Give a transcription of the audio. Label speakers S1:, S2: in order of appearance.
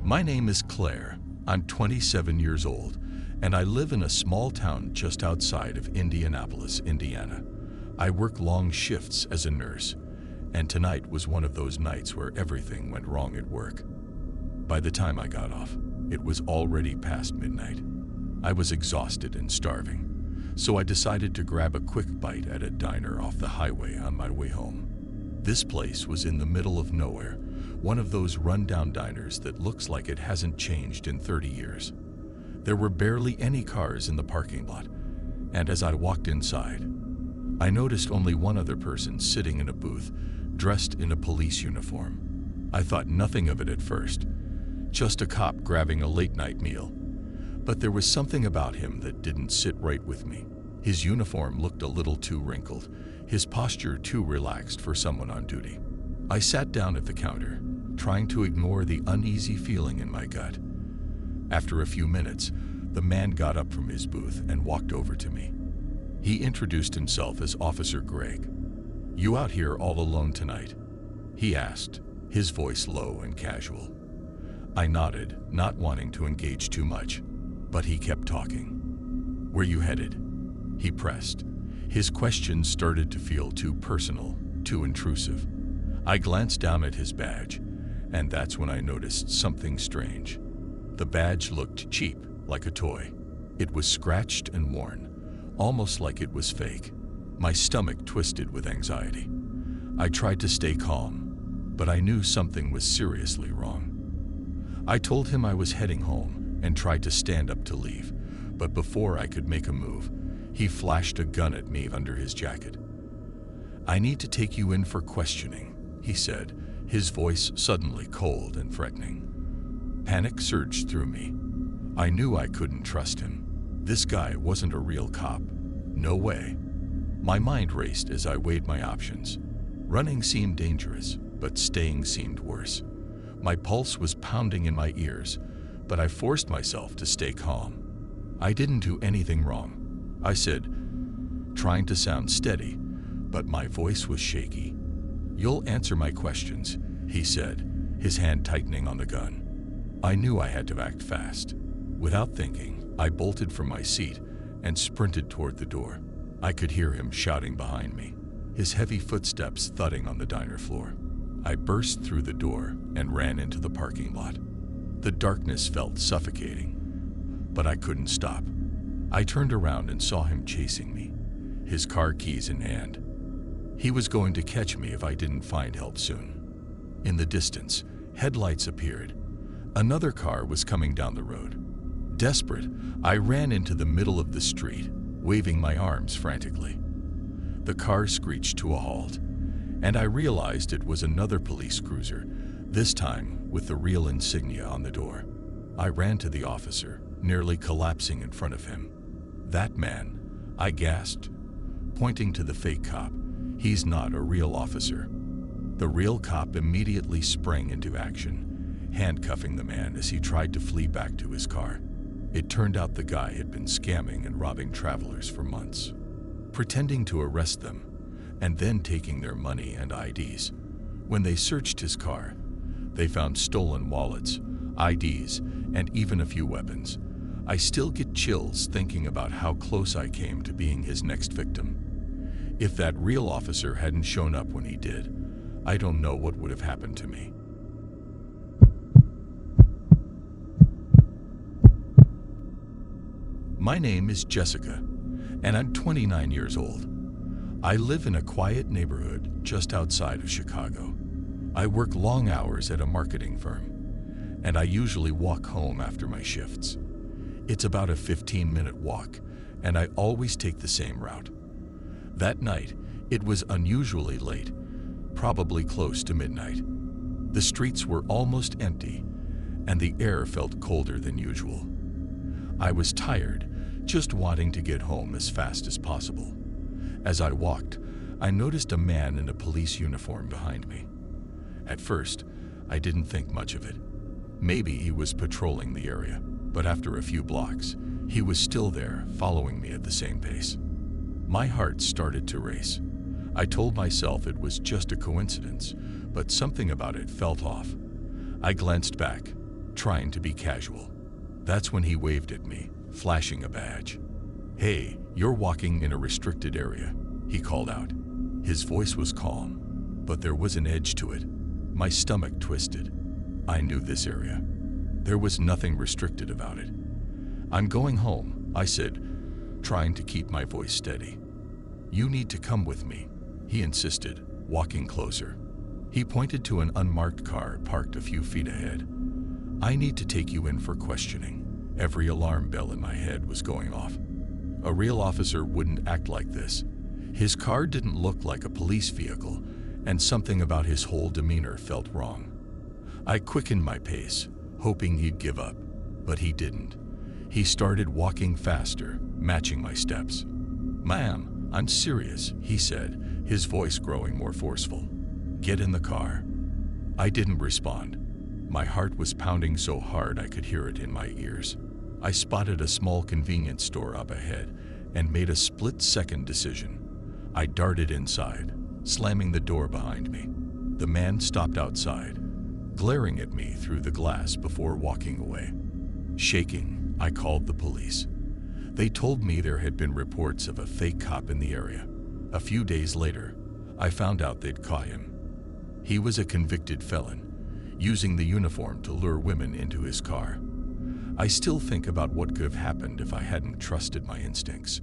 S1: My name is Claire. I'm 27 years old, and I live in a small town just outside of Indianapolis, Indiana. I work long shifts as a nurse, and tonight was one of those nights where everything went wrong at work. By the time I got off, it was already past midnight. I was exhausted and starving, so I decided to grab a quick bite at a diner off the highway on my way home. This place was in the middle of nowhere, one of those rundown diners that looks like it hasn't changed in 30 years. There were barely any cars in the parking lot, and as I walked inside, I noticed only one other person sitting in a booth, dressed in a police uniform. I thought nothing of it at first, just a cop grabbing a late-night meal. But there was something about him that didn't sit right with me. His uniform looked a little too wrinkled, his posture too relaxed for someone on duty. I sat down at the counter, trying to ignore the uneasy feeling in my gut. After a few minutes, the man got up from his booth and walked over to me. He introduced himself as Officer Greg. "You out here all alone tonight?" he asked, his voice low and casual. I nodded, not wanting to engage too much, but he kept talking. "Where you headed?" he pressed. His questions started to feel too personal, too intrusive. I glanced down at his badge, and that's when I noticed something strange. The badge looked cheap, like a toy. It was scratched and worn, almost like it was fake. My stomach twisted with anxiety. I tried to stay calm, but I knew something was seriously wrong. I told him I was heading home and tried to stand up to leave, but before I could make a move, he flashed a gun at me under his jacket. "I need to take you in for questioning," he said, his voice suddenly cold and threatening. Panic surged through me. I knew I couldn't trust him. This guy wasn't a real cop. No way. My mind raced as I weighed my options. Running seemed dangerous, but staying seemed worse. My pulse was pounding in my ears, but I forced myself to stay calm. "I didn't do anything wrong," I said, trying to sound steady, but my voice was shaky. "You'll answer my questions," he said, his hand tightening on the gun. I knew I had to act fast. Without thinking, I bolted from my seat and sprinted toward the door. I could hear him shouting behind me, his heavy footsteps thudding on the diner floor. I burst through the door and ran into the parking lot. The darkness felt suffocating, but I couldn't stop. I turned around and saw him chasing me, his car keys in hand. He was going to catch me if I didn't find help soon. In the distance, headlights appeared. Another car was coming down the road. Desperate, I ran into the middle of the street, waving my arms frantically. The car screeched to a halt, and I realized it was another police cruiser, this time with the real insignia on the door. I ran to the officer, nearly collapsing in front of him. "That man," I gasped, pointing to the fake cop. "He's not a real officer." The real cop immediately sprang into action, handcuffing the man as he tried to flee back to his car. It turned out the guy had been scamming and robbing travelers for months, pretending to arrest them, and then taking their money and IDs. When they searched his car, they found stolen wallets, IDs, and even a few weapons. I still get chills thinking about how close I came to being his next victim. If that real officer hadn't shown up when he did, I don't know what would have happened to me. My name is Jessica, and I'm 29 years old. I live in a quiet neighborhood just outside of Chicago. I work long hours at a marketing firm, and I usually walk home after my shifts. It's about a 15-minute walk, and I always take the same route. That night, it was unusually late, probably close to midnight. The streets were almost empty, and the air felt colder than usual. I was tired, just wanting to get home as fast as possible. As I walked, I noticed a man in a police uniform behind me. At first, I didn't think much of it. Maybe he was patrolling the area, but after a few blocks, he was still there, following me at the same pace. My heart started to race. I told myself it was just a coincidence, but something about it felt off. I glanced back, trying to be casual. That's when he waved at me, flashing a badge. "Hey, you're walking in a restricted area," he called out. His voice was calm, but there was an edge to it. My stomach twisted. I knew this area. There was nothing restricted about it. "I'm going home," I said, trying to keep my voice steady. "You need to come with me," he insisted, walking closer. He pointed to an unmarked car parked a few feet ahead. "I need to take you in for questioning." Every alarm bell in my head was going off. A real officer wouldn't act like this. His car didn't look like a police vehicle, and something about his whole demeanor felt wrong. I quickened my pace, hoping he'd give up, but he didn't. He started walking faster, matching my steps. "Ma'am, I'm serious," he said, his voice growing more forceful. "Get in the car." I didn't respond. My heart was pounding so hard I could hear it in my ears. I spotted a small convenience store up ahead and made a split-second decision. I darted inside, slamming the door behind me. The man stopped outside, glaring at me through the glass before walking away. Shaking, I called the police. They told me there had been reports of a fake cop in the area. A few days later, I found out they'd caught him. He was a convicted felon, using the uniform to lure women into his car. I still think about what could have happened if I hadn't trusted my instincts.